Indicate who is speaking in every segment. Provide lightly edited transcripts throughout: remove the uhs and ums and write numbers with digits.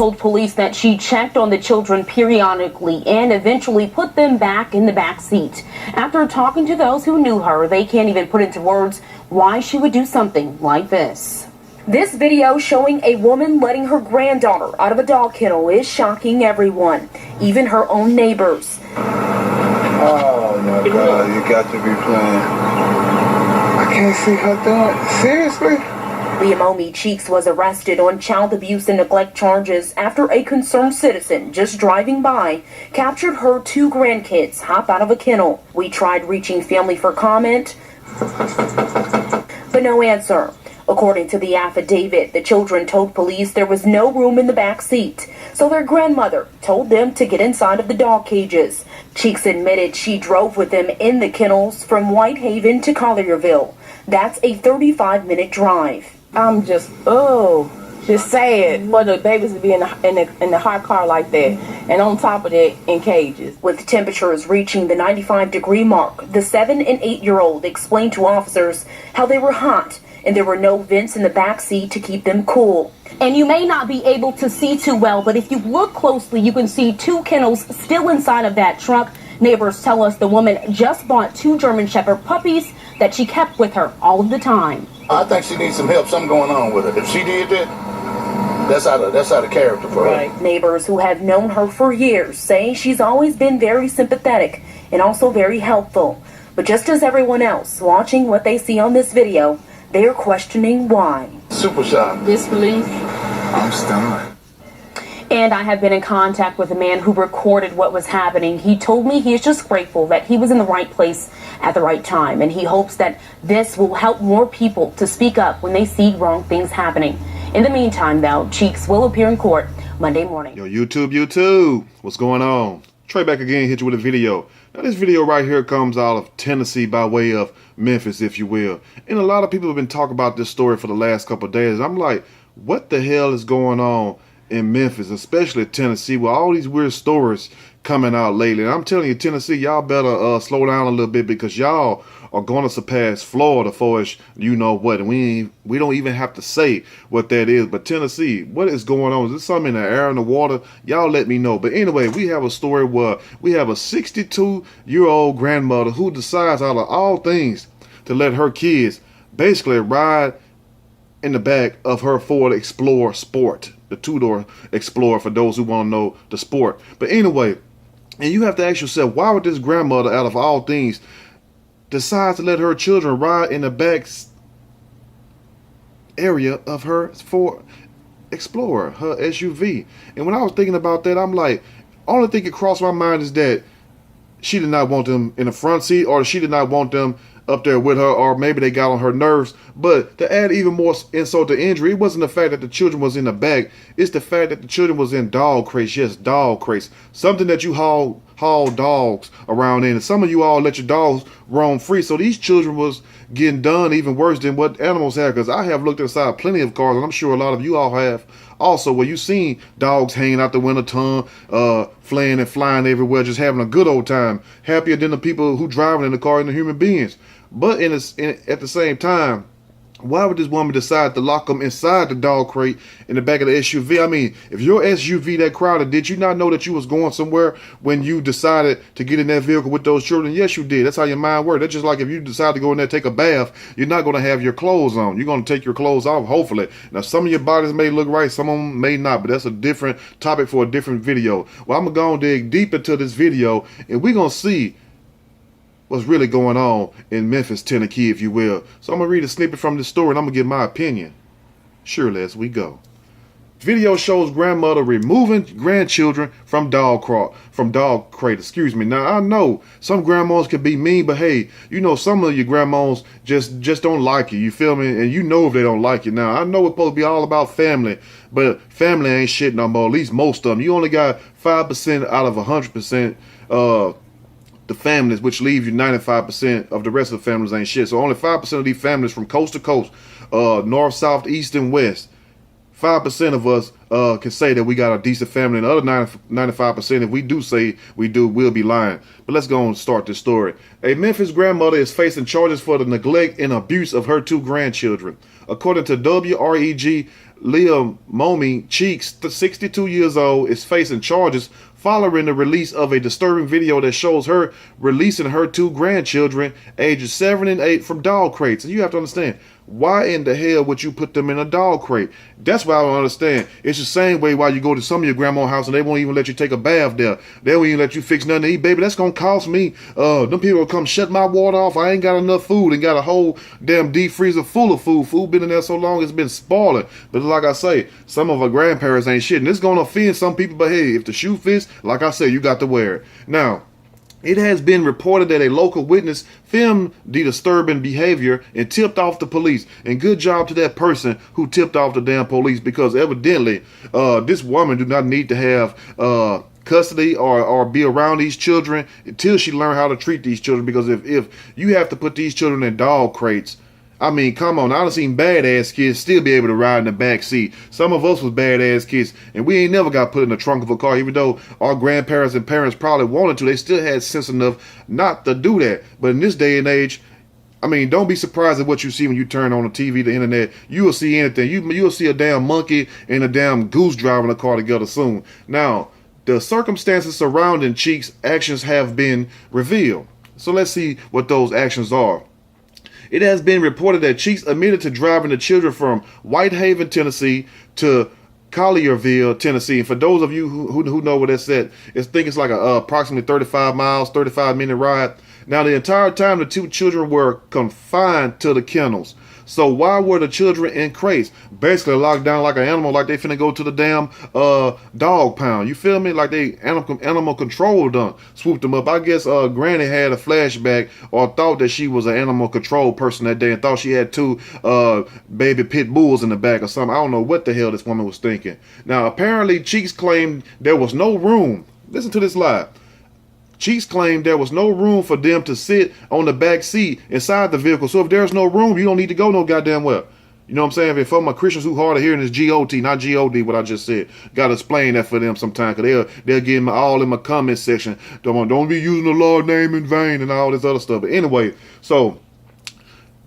Speaker 1: told police that she checked on the children periodically and eventually put them back in the back seat. After talking to those who knew her, they can't even put into words why she would do something like this. This video showing a woman letting her granddaughter out of a dog kennel is shocking everyone, even her own neighbors.
Speaker 2: Oh my God, you got to be playing. I can't see her doing it. Seriously?
Speaker 1: Leomomi Cheeks was arrested on child abuse and neglect charges after a concerned citizen just driving by captured her 2 grandkids hop out of a kennel. We tried reaching family for comment, but no answer. According to the affidavit, the children told police there was no room in the back seat, so their grandmother told them to get inside of the dog cages. Cheeks admitted she drove with them in the kennels from Whitehaven to Collierville. That's a 35-minute drive.
Speaker 3: I'm just sad for the babies to be in the hot car like that, and on top of that, in cages.
Speaker 1: With temperatures reaching the 95-degree mark, the 7- and 8-year-old explained to officers how they were hot and there were no vents in the back seat to keep them cool. And you may not be able to see too well, but if you look closely, you can see 2 kennels still inside of that truck. Neighbors tell us the woman just bought 2 German Shepherd puppies that she kept with her all of the time.
Speaker 4: I think she needs some help, something going on with her. If she did that, that's out of character for her.
Speaker 1: Right. Neighbors who have known her for years say she's always been very sympathetic and also very helpful. But just as everyone else watching what they see on this video, they're questioning why.
Speaker 4: Super shock.
Speaker 3: Disbelief.
Speaker 2: I'm stunned.
Speaker 1: And I have been in contact with a man who recorded what was happening. He told me he is just grateful that he was in the right place at the right time, and he hopes that this will help more people to speak up when they see wrong things happening. In the meantime, though, Cheeks will appear in court Monday morning.
Speaker 5: Yo, YouTube, what's going on? Trey back again, hit you with a video. Now, this video right here comes out of Tennessee by way of Memphis, if you will. And a lot of people have been talking about this story for the last couple of days. I'm like, what the hell is going on in Memphis, especially Tennessee, with all these weird stories coming out lately? And I'm telling you, Tennessee, y'all better slow down a little bit, because y'all are going to surpass Florida for us, you know what. And we don't even have to say what that is. But Tennessee, what is going on? Is there something in the air, in the water? Y'all let me know. But anyway, we have a story where we have a 62-year-old grandmother who decides, out of all things, to let her kids basically ride in the back of her Ford Explorer Sport, the 2-door Explorer, for those who want to know the sport. But anyway, and you have to ask yourself, why would this grandmother, out of all things, decide to let her children ride in the back area of her Ford Explorer, her SUV? And when I was thinking about that, I'm like, only thing that crossed my mind is that she did not want them in the front seat, or she did not want them up there with her, or maybe they got on her nerves. But to add even more insult to injury, it wasn't the fact that the children was in the back, it's the fact that the children was in dog crates. Yes, dog crates, something that you haul dogs around in, and some of you all let your dogs roam free. So these children was getting done even worse than what animals have, because I have looked inside plenty of cars, and I'm sure a lot of you all have also, where you seen dogs hanging out the window tongue, flaying and flying everywhere, just having a good old time, happier than the people who driving in the car and the human beings. But at the same time, why would this woman decide to lock them inside the dog crate in the back of the SUV? I mean, if your SUV that crowded, did you not know that you was going somewhere when you decided to get in that vehicle with those children? Yes, you did. That's how your mind works. That's just like if you decide to go in there, take a bath, you're not going to have your clothes on. You're going to take your clothes off, hopefully. Now, some of your bodies may look right, some of them may not, but that's a different topic for a different video. Well, I'm going to dig deep into this video, and we're going to see what's really going on in Memphis, Tennessee, if you will. So I'm going to read a snippet from this story, and I'm going to give my opinion. Surely, as we go. Video shows grandmother removing grandchildren from dog crate. Excuse me. Now, I know some grandmas can be mean, but hey, you know, some of your grandmas just don't like you. You feel me? And you know if they don't like you. Now, I know it's supposed to be all about family, but family ain't shit no more. At least most of them. You only got 5% out of 100%. The families, which leave you 95% of the rest of the families ain't shit. So only 5% of these families from coast to coast, north, south, east, and west, 5% of us can say that we got a decent family, and the other 95%, if we do say we do, we'll be lying. But let's go and start this story. A Memphis grandmother is facing charges for the neglect and abuse of her 2 grandchildren. According to WREG, Leah Momi Cheeks, 62 years old, is facing charges following the release of a disturbing video that shows her releasing her 2 grandchildren, ages 7 and 8, from dog crates. And you have to understand, why in the hell would you put them in a dog crate? That's why I don't understand. It's the same way why you go to some of your grandma's house and they won't even let you take a bath there. They won't even let you fix nothing to eat. Baby, that's going to cost me. Them people will come shut my water off. I ain't got enough food and got a whole damn deep freezer full of food. Food been in there so long it's been spoiling. But like I say, some of our grandparents ain't shit. And it's going to offend some people. But hey, if the shoe fits, like I said, you got to wear it. Now, it has been reported that a local witness filmed the disturbing behavior and tipped off the police. And good job to that person who tipped off the damn police, because evidently this woman do not need to have custody or be around these children until she learn how to treat these children. Because if you have to put these children in dog crates, I mean, come on. I done seen badass kids still be able to ride in the back seat. Some of us was badass kids, and we ain't never got put in the trunk of a car. Even though our grandparents and parents probably wanted to, they still had sense enough not to do that. But in this day and age, I mean, don't be surprised at what you see when you turn on the TV, the internet. You will see anything. You'll see a damn monkey and a damn goose driving a car together soon. Now, the circumstances surrounding Cheeks' actions have been revealed. So let's see what those actions are. It has been reported that Cheeks admitted to driving the children from Whitehaven, Tennessee to Collierville, Tennessee. And for those of you who know where that's at, it's like approximately 35 miles, 35-minute ride. Now, the entire time, the 2 children were confined to the kennels. So why were the children in crates? Basically locked down like an animal, like they finna go to the damn dog pound. You feel me? Like they animal control done swooped them up. I guess Granny had a flashback or thought that she was an animal control person that day and thought she had 2 baby pit bulls in the back or something. I don't know what the hell this woman was thinking. Now, apparently Cheeks claimed there was no room. Listen to this lie. Cheeks claimed there was no room for them to sit on the back seat inside the vehicle. So if there's no room, you don't need to go no goddamn well. You know what I'm saying? If for my Christians who hard of hearing is G-O-T, not G-O-D, what I just said. Got to explain that for them sometime, because they'll get me all in my comment section. Don't be using the Lord's name in vain and all this other stuff. But anyway, so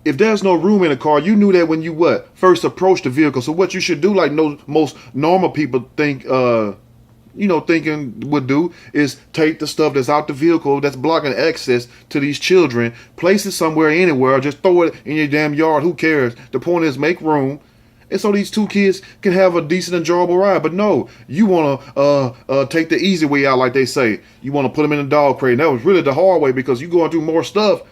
Speaker 5: if there's no room in the car, you knew that when you first approached the vehicle. So what you should do, like most normal people think thinking would do, is take the stuff that's out the vehicle that's blocking access to these children, place it somewhere, anywhere, just throw it in your damn yard. Who cares? The point is make room, and so these 2 kids can have a decent, enjoyable ride. But no, you want to take the easy way out, like they say. You want to put them in a dog crate. And that was really the hard way, because you going through more stuff.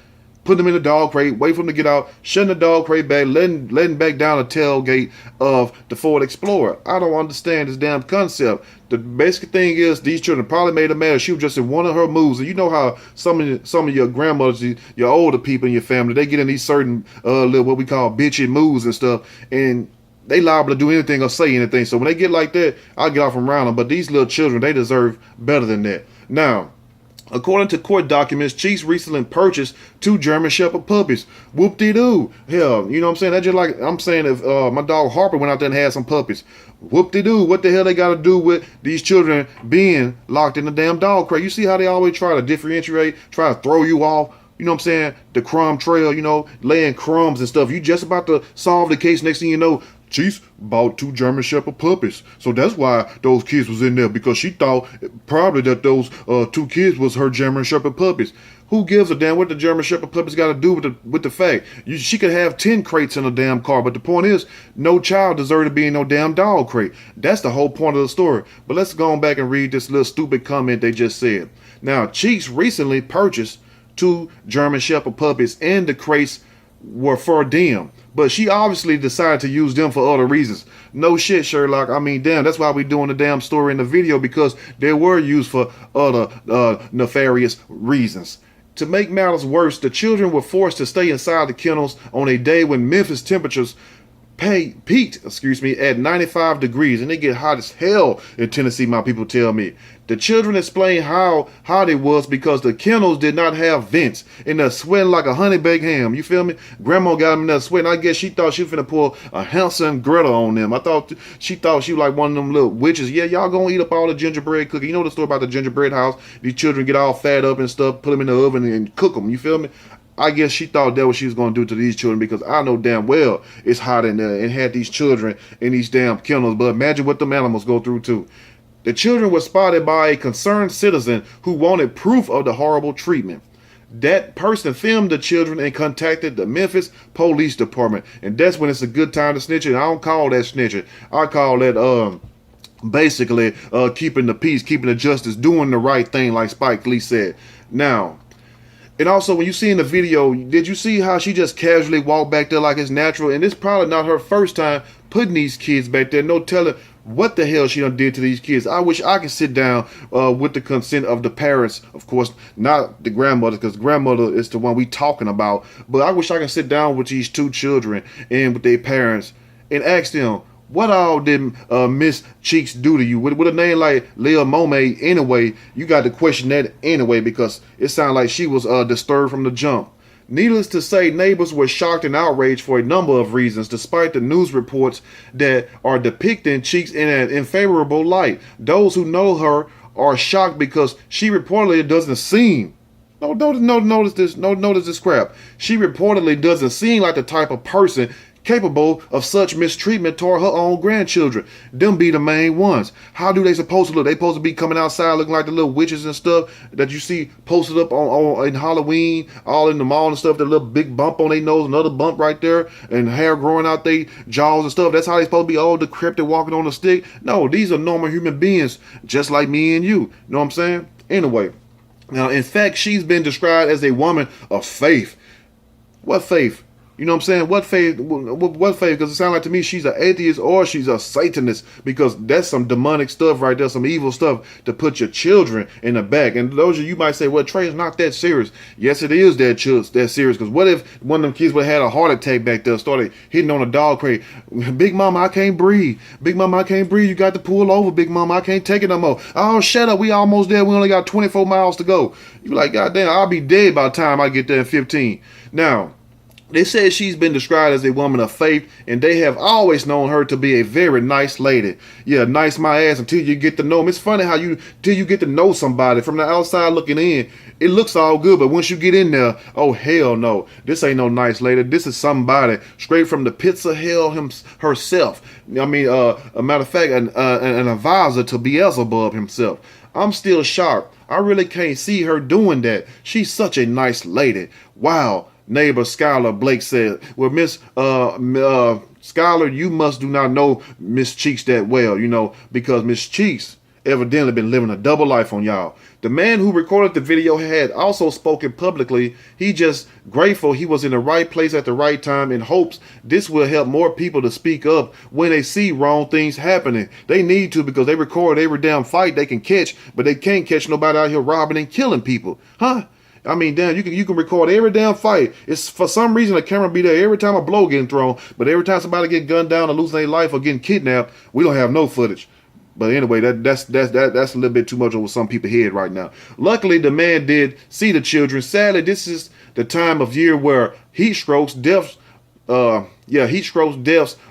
Speaker 5: Put them in the dog crate, wait for them to get out, shutting the dog crate back, letting back down the tailgate of the Ford Explorer. I don't understand this damn concept. The basic thing is these children probably made her mad. She was just in one of her moves. And you know how some of your grandmothers, your older people in your family, they get in these certain little what we call bitchy moves and stuff, and they liable to do anything or say anything. So when they get like that, I'll get off and around them. But these little children, they deserve better than that. Now, according to court documents, Cheeks recently purchased 2 German Shepherd puppies. Whoop-de-doo. Hell, you know what I'm saying? That's just like I'm saying if my dog Harper went out there and had some puppies. Whoop-de-doo. What the hell they got to do with these children being locked in the damn dog crate? You see how they always try to differentiate, try to throw you off? You know what I'm saying? The crumb trail, laying crumbs and stuff. You just about to solve the case. Next thing you know, Cheeks bought 2 German Shepherd puppies. So that's why those kids was in there, because she thought probably that those 2 kids was her German Shepherd puppies. Who gives a damn what the German Shepherd puppies got to do with the fact? She could have 10 crates in a damn car, but the point is, no child deserves to be in no damn dog crate. That's the whole point of the story. But let's go on back and read this little stupid comment they just said. Now, Cheeks recently purchased 2 German Shepherd puppies, and the crates were for them. But she obviously decided to use them for other reasons. No shit, Sherlock. I mean, damn, that's why we doing the damn story in the video, because they were used for other nefarious reasons. To make matters worse, the children were forced to stay inside the kennels on a day when Memphis temperatures peaked, at 95 degrees, and they get hot as hell in Tennessee, my people tell me. The children explain how hot it was because the kennels did not have vents, and they're sweating like a honey baked ham. You feel me? Grandma got them in there sweating. I guess she thought she was finna pull a Hansel and Gretel on them. She thought she was like one of them little witches. Yeah, y'all gonna eat up all the gingerbread cookies. You know the story about the gingerbread house? These children get all fat up and stuff, put them in the oven and cook them. You feel me? I guess she thought that what she was going to do to these children, because I know damn well it's hot in there and had these children in these damn kennels. But imagine what them animals go through too. The children were spotted by a concerned citizen who wanted proof of the horrible treatment. That person filmed the children and contacted the Memphis Police Department. And that's when it's a good time to snitch it. I don't call that snitching. I call that basically keeping the peace, keeping the justice, doing the right thing, like Spike Lee said. Now, and also, when you see in the video, did you see how she just casually walked back there like it's natural? And it's probably not her first time putting these kids back there. No telling what the hell she done did to these kids. I wish I could sit down with the consent of the parents. Of course, not the grandmother, because grandmother is the one we talking about. But I wish I could sit down with these two children and with their parents and ask them, what all did Miss Cheeks do to you? With a name like Lil Momae anyway, you got to question that anyway, because it sounded like she was disturbed from the jump. Needless to say, neighbors were shocked and outraged for a number of reasons, despite the news reports that are depicting Cheeks in an unfavorable light. Those who know her are shocked because she reportedly doesn't seem... Notice this crap. She reportedly doesn't seem like the type of person capable of such mistreatment toward her own grandchildren. Them be the main ones. How do they supposed to look? They supposed to be coming outside looking like the little witches and stuff that you see posted up on in Halloween, all in the mall and stuff. That little big bump on their nose, another bump right there, and hair growing out their jaws and stuff. That's how they supposed to be, all decrepit, walking on a stick. No, these are normal human beings, just like me and you. You know what I'm saying? Anyway, now in fact, she's been described as a woman of faith. What faith? You know what I'm saying? What faith? What faith? Because it sounds like to me she's an atheist or she's a Satanist, because that's some demonic stuff right there, some evil stuff to put your children in the back. And those of you might say, well, Trey, it's not that serious. Yes, it is that serious. Because what if one of them kids would have had a heart attack back there, started hitting on a dog crate? Big mama, I can't breathe. Big mama, I can't breathe. You got to pull over, big mama. I can't take it no more. Oh, shut up. We almost there. We only got 24 miles to go. You like, goddamn, I'll be dead by the time I get there in 15. Now, they said she's been described as a woman of faith, and they have always known her to be a very nice lady. Yeah, nice my ass until you get to know them. It's funny how till you get to know somebody from the outside looking in, it looks all good, but once you get in there, oh hell no, this ain't no nice lady. This is somebody straight from the pits of hell herself. I mean, a matter of fact, an advisor to Beelzebub himself. I'm still shocked. I really can't see her doing that. She's such a nice lady. Wow. Neighbor Skylar Blake said, well, Miss Skylar, you must do not know Miss Cheeks that well, you know, because Miss Cheeks evidently been living a double life on y'all. The man who recorded the video had also spoken publicly. He just grateful he was in the right place at the right time, in hopes this will help more people to speak up when they see wrong things happening. They need to, because they record every damn fight they can catch, but they can't catch nobody out here robbing and killing people. Huh? I mean, damn, you can record every damn fight. It's for some reason the camera be there every time a blow getting thrown, but every time somebody get gunned down or losing their life or getting kidnapped, we don't have no footage. But anyway, that's a little bit too much over some people's head right now. Luckily, the man did see the children. Sadly, this is the time of year where heat strokes, deaths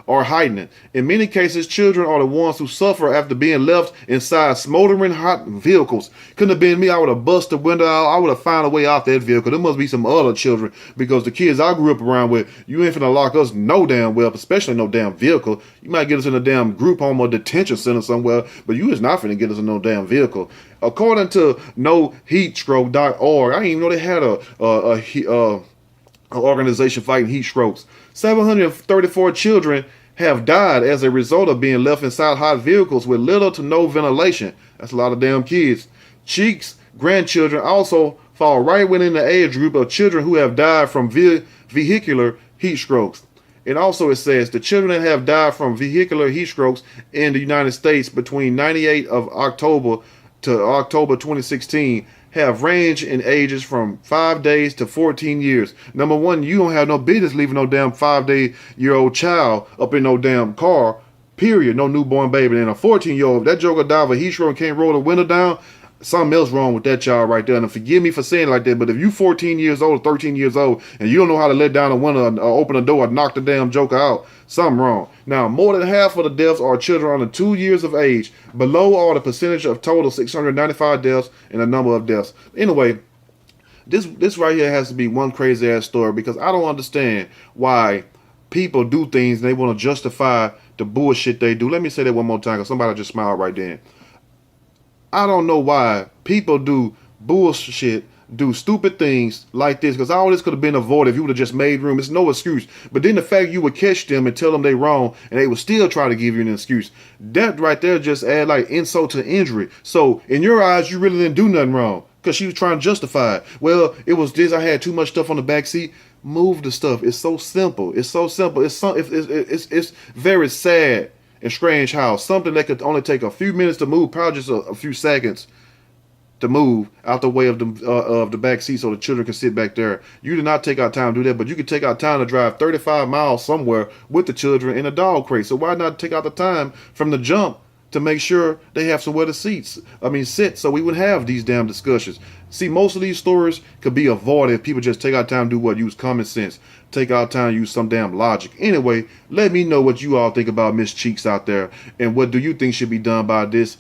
Speaker 5: are heightening. In many cases, children are the ones who suffer after being left inside smoldering hot vehicles. Couldn't have been me. I would have busted the window out. I would have found a way out that vehicle. There must be some other children, because the kids I grew up around with, you ain't finna lock us no damn well, especially no damn vehicle. You might get us in a damn group home or detention center somewhere, but you is not finna get us in no damn vehicle. According to NoHeatstroke.org, I didn't even know they had a organization fighting heat strokes. 734 children have died as a result of being left inside hot vehicles with little to no ventilation. That's a lot of damn kids. Cheeks' grandchildren also fall right within the age group of children who have died from vehicular heat strokes. And also it says the children that have died from vehicular heat strokes in the United States between 98 of October to October 2016 have range in ages from 5 days to 14 years. Number one, you don't have no business leaving no damn 5-day-year-old child up in no damn car, period. No newborn baby. And a 14-year-old, that joker died of a heat stroke and can't roll the window down, something else wrong with that child right there. And forgive me for saying it like that, but if you 14 years old or 13 years old and you don't know how to let down a window or open a door or knock the damn joker out, something wrong. Now, more than half of the deaths are children under 2 years of age. Below are the percentage of total 695 deaths and the number of deaths. Anyway, this right here has to be one crazy ass story, because I don't understand why people do things and they want to justify the bullshit they do. Let me say that one more time, because somebody just smiled right then. I don't know why people do bullshit, do stupid things like this, because all this could have been avoided if you would have just made room. It's no excuse. But then the fact you would catch them and tell them they wrong and they would still try to give you an excuse, that right there just add like insult to injury. So in your eyes, you really didn't do nothing wrong because she was trying to justify it. Well, it was this, I had too much stuff on the back seat. Move the stuff. It's so simple. It's so simple. It's very sad and strange how something that could only take a few minutes to move, probably just a few seconds to move out the way of the back seat so the children can sit back there. You did not take our time to do that, but you could take our time to drive 35 miles somewhere with the children in a dog crate. So why not take out the time from the jump to make sure they have somewhere to sit, so we would have these damn discussions. See, most of these stories could be avoided if people just take our time to do what? Use common sense. Take our time, use some damn logic. Anyway, let me know what you all think about Miss Cheeks out there, and what do you think should be done by this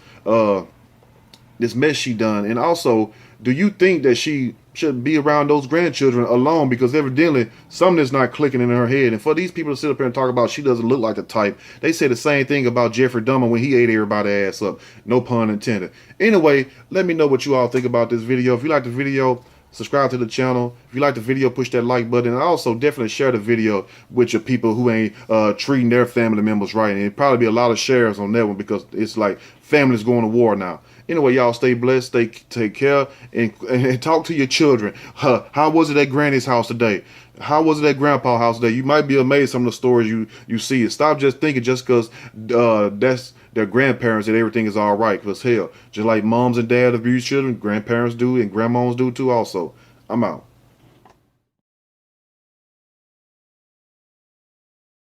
Speaker 5: mess she done. And also, do you think that she should be around those grandchildren alone, because evidently something is not clicking in her head? And for these people to sit up here and talk about she doesn't look like the type, they say the same thing about Jeffrey Dahmer when he ate everybody's ass up. No pun intended. Anyway, let me know what you all think about this video. If you like the video, subscribe to the channel. If you like the video, push that like button, and also definitely share the video with your people who ain't treating their family members right. And it'd probably be a lot of shares on that one, because it's like families going to war now. Anyway, y'all stay blessed, take care, and talk to your children. How was it at Granny's house today? How was it at Grandpa's house today? You might be amazed some of the stories you see. Stop just thinking just because that's their grandparents that everything is all right. Because hell, just like moms and dads abuse children, grandparents do, and grandmoms do too also. I'm out.